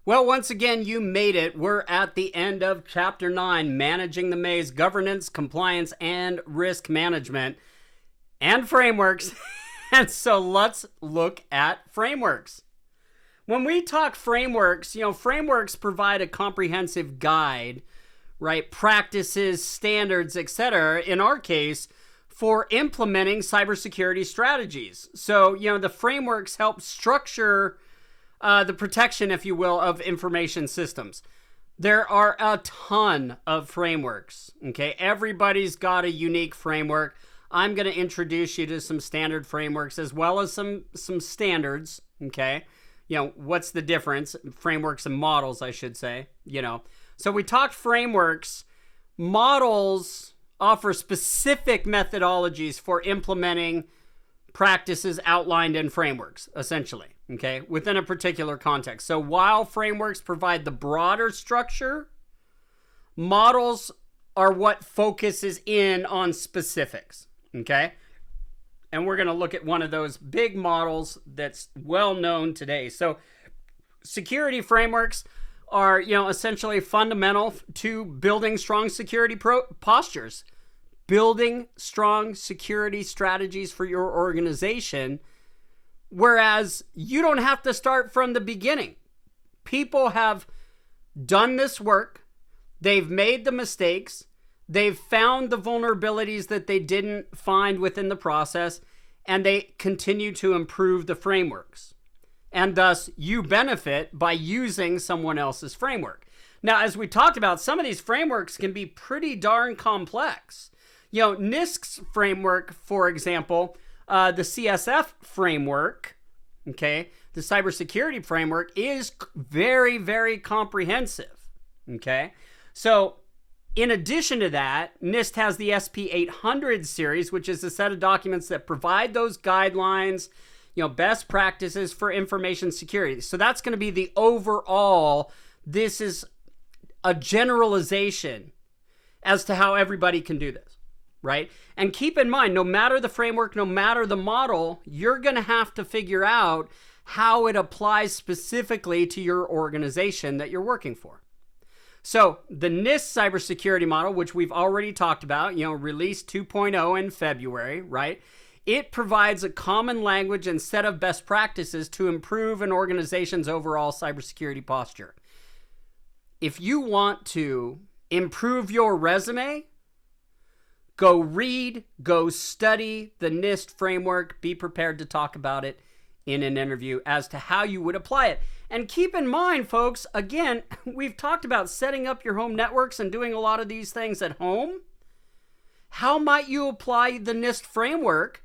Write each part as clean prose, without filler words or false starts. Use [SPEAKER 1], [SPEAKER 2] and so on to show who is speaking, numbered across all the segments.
[SPEAKER 1] Well, once again, you made it. We're at the end of Chapter 9, Managing the Maze, Governance, Compliance, and Risk Management, and Frameworks. And so let's look at frameworks. When we talk frameworks, frameworks provide a comprehensive guide, right? Practices, standards, etc. In our case, for implementing cybersecurity strategies. So, the frameworks help structure the protection, if you will, of information systems. There are a ton of frameworks, okay? Everybody's got a unique framework. I'm going to introduce you to some standard frameworks as well as some standards, okay? What's the difference? Frameworks and models, I should say, So we talked frameworks. Models offer specific methodologies for implementing practices outlined in frameworks, essentially, okay, within a particular context. So while frameworks provide the broader structure, models are what focuses in on specifics, okay? And we're going to look at one of those big models that's well known today. So security frameworks are, essentially fundamental to building strong security postures. Building strong security strategies for your organization, whereas you don't have to start from the beginning. People have done this work, they've made the mistakes, they've found the vulnerabilities that they didn't find within the process, and they continue to improve the frameworks. And thus, you benefit by using someone else's framework. Now, as we talked about, some of these frameworks can be pretty darn complex. NIST's framework, for example, the CSF framework, okay, the cybersecurity framework is very, very comprehensive, okay? So in addition to that, NIST has the SP800 series, which is a set of documents that provide those guidelines, best practices for information security. So that's going to be the overall, this is a generalization as to how everybody can do this. Right? And keep in mind, no matter the framework, no matter the model, you're going to have to figure out how it applies specifically to your organization that you're working for. So the NIST cybersecurity model, which we've already talked about, release 2.0 in February, right? It provides a common language and set of best practices to improve an organization's overall cybersecurity posture. If you want to improve your resume, go read, go study the NIST framework, be prepared to talk about it in an interview as to how you would apply it. And keep in mind, folks, again, we've talked about setting up your home networks and doing a lot of these things at home. How might you apply the NIST framework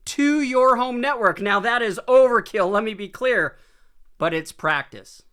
[SPEAKER 1] to your home network? Now, that is overkill, let me be clear, but it's practice.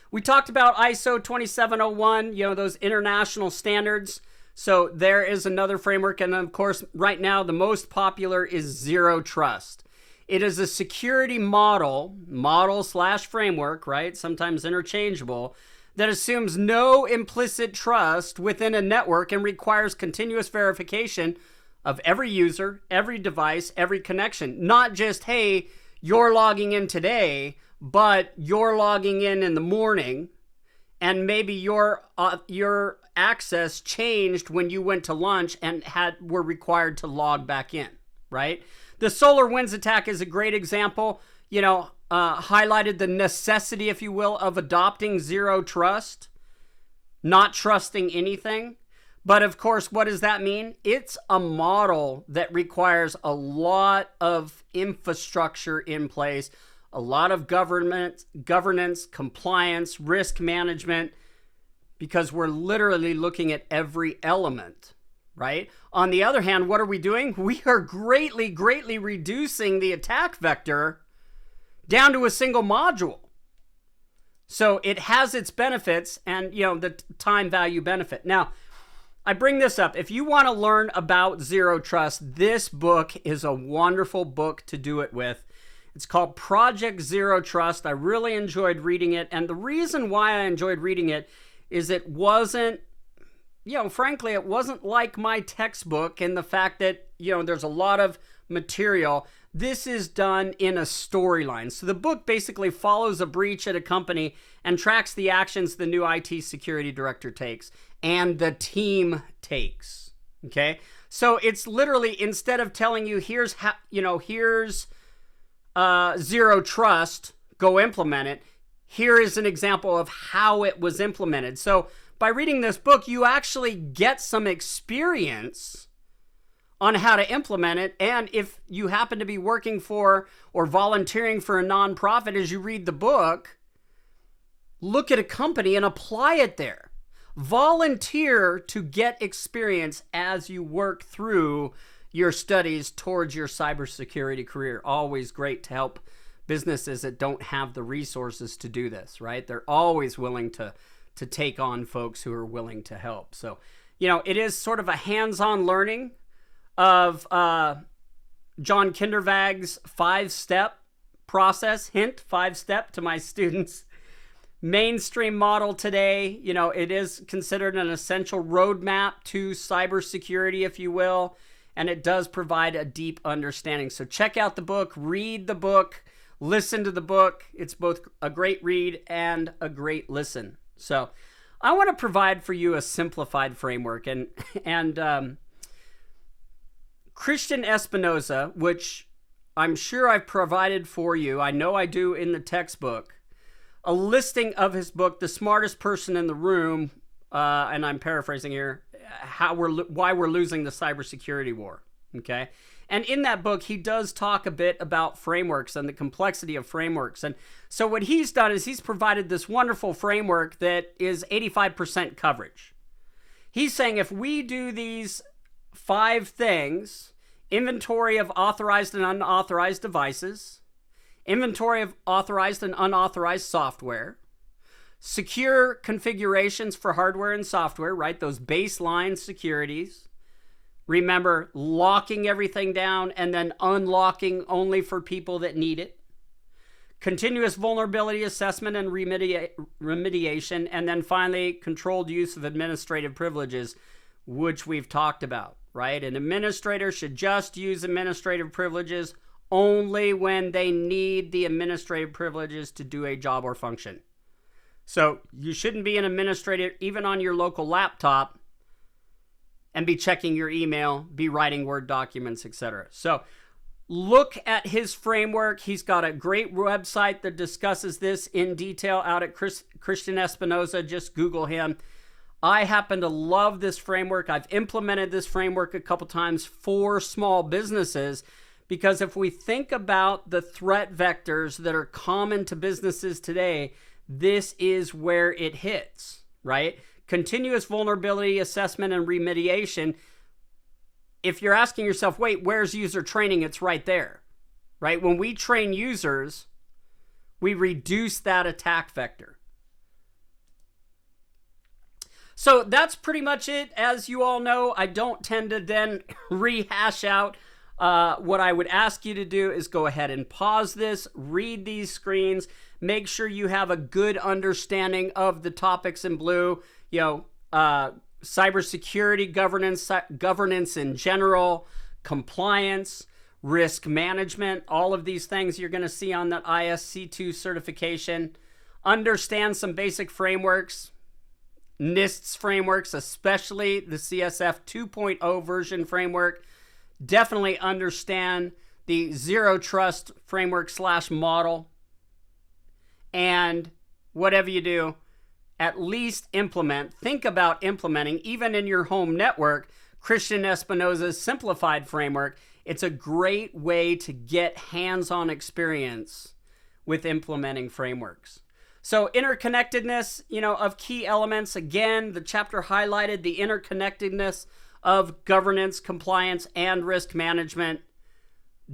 [SPEAKER 1] We talked about ISO 27001, those international standards. So there is another framework, and of course, right now, the most popular is Zero Trust. It is a security model/framework, right? Sometimes interchangeable, that assumes no implicit trust within a network and requires continuous verification of every user, every device, every connection. Not just, hey, you're logging in today, but you're logging in the morning, and maybe your access changed when you went to lunch and were required to log back in, right? The SolarWinds attack is a great example, highlighted the necessity, if you will, of adopting zero trust, not trusting anything. But of course, what does that mean? It's a model that requires a lot of infrastructure in place, a lot of governance, compliance, risk management, because we're literally looking at every element, right? On the other hand, what are we doing? We are greatly, greatly reducing the attack vector down to a single module. So it has its benefits and, the time value benefit. Now, I bring this up. If you want to learn about Zero Trust, this book is a wonderful book to do it with. It's called Project Zero Trust. I really enjoyed reading it. And the reason why I enjoyed reading it is it wasn't frankly, it wasn't like my textbook in the fact that, there's a lot of material. This is done in a storyline. So the book basically follows a breach at a company and tracks the actions the new IT security director takes and the team takes. Okay? So it's literally, instead of telling you, here's zero trust, go implement it, here is an example of how it was implemented. So by reading this book, you actually get some experience on how to implement it. And if you happen to be working for or volunteering for a nonprofit, as you read the book, look at a company and apply it there. Volunteer to get experience as you work through your studies towards your cybersecurity career. Always great to help businesses that don't have the resources to do this, right? They're always willing to take on folks who are willing to help. So, it is sort of a hands-on learning of John Kindervag's 5-step process. Hint, 5-step to my students. Mainstream model today, it is considered an essential roadmap to cybersecurity, if you will, and it does provide a deep understanding. So check out the book, read the book, listen to the book. It's both a great read and a great listen. So I want to provide for you a simplified framework, and Christian Espinoza, which I'm sure I've provided for you, I know I do in the textbook, a listing of his book, The Smartest Person in the Room, and I'm paraphrasing here, why we're losing the cybersecurity war, okay? And in that book, he does talk a bit about frameworks and the complexity of frameworks. And so what he's done is he's provided this wonderful framework that is 85% coverage. He's saying if we do these 5 things: inventory of authorized and unauthorized devices, inventory of authorized and unauthorized software, secure configurations for hardware and software, right? Those baseline securities. Remember, locking everything down and then unlocking only for people that need it. Continuous vulnerability assessment and remediation. And then finally, controlled use of administrative privileges, which we've talked about, right? An administrator should just use administrative privileges only when they need the administrative privileges to do a job or function. So you shouldn't be an administrator even on your local laptop and be checking your email, be writing Word documents, etc. So look at his framework. He's got a great website that discusses this in detail out at Christian Espinoza. Just Google him. I happen to love this framework. I've implemented this framework a couple times for small businesses, because if we think about the threat vectors that are common to businesses today, this is where it hits, right? Continuous vulnerability assessment and remediation. If you're asking yourself, wait, where's user training? It's right there, right? When we train users, we reduce that attack vector. So that's pretty much it. As you all know, I don't tend to then rehash out. What I would ask you to do is go ahead and pause this, read these screens, make sure you have a good understanding of the topics in blue, cybersecurity governance in general, compliance, risk management, all of these things you're going to see on that ISC2 certification. Understand some basic frameworks, NIST's frameworks, especially the CSF 2.0 version framework. Definitely understand the zero trust framework / model. And whatever you do, at least implement, think about implementing, even in your home network, Christian Espinoza's simplified framework. It's a great way to get hands-on experience with implementing frameworks. So interconnectedness, of key elements. Again, the chapter highlighted the interconnectedness of governance, compliance, and risk management.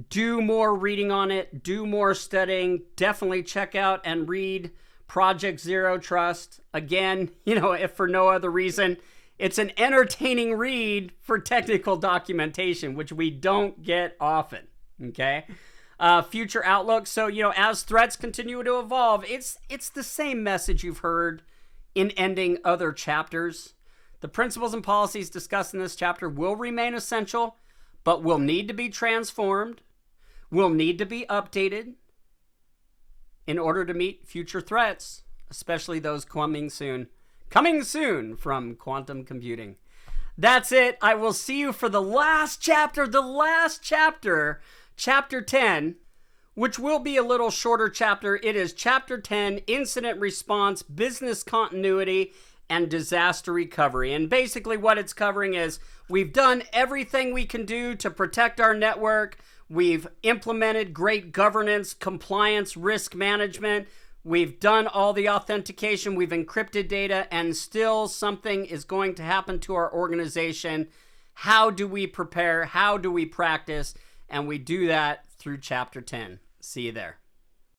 [SPEAKER 1] Do more reading on it. Do more studying. Definitely check out and read Project Zero Trust. Again, if for no other reason, it's an entertaining read for technical documentation, which we don't get often, okay? Future outlook. So, as threats continue to evolve, it's the same message you've heard in ending other chapters. The principles and policies discussed in this chapter will remain essential, but will need to be transformed, will need to be updated in order to meet future threats, especially those coming soon. Coming soon from quantum computing. That's it. I will see you for the last chapter, chapter 10, which will be a little shorter chapter. It is chapter 10, Incident Response, Business Continuity, and Disaster Recovery. And basically what it's covering is we've done everything we can do to protect our network. We've implemented great governance, compliance, risk management. We've done all the authentication. We've encrypted data, and still something is going to happen to our organization. How do we prepare? How do we practice? And we do that through chapter 10. See you there.